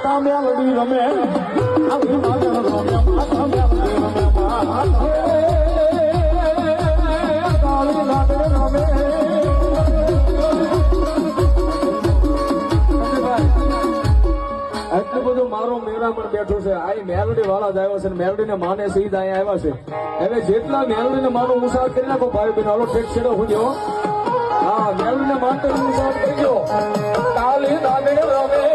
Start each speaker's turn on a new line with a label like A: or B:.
A: માતા મેલડી રમે આવી માતા રમે માતા મેલડી રમે કાળી લાડે રમે એટલું બધું મારો મેળામણ બેઠો છે આ મેલડી વાળા જ આવ્યો છે મેલડી ને માને સીધ અહીંયા આવ્યા છે હવે જેટલા મેલડી ને માનો મુસાફર કરી નાખો ભાઈ બહેન હાલો ઠેક છેડો હું હા મેલડી ને માનતો મુસાફર કરી ગયો કાળી લાડે રમે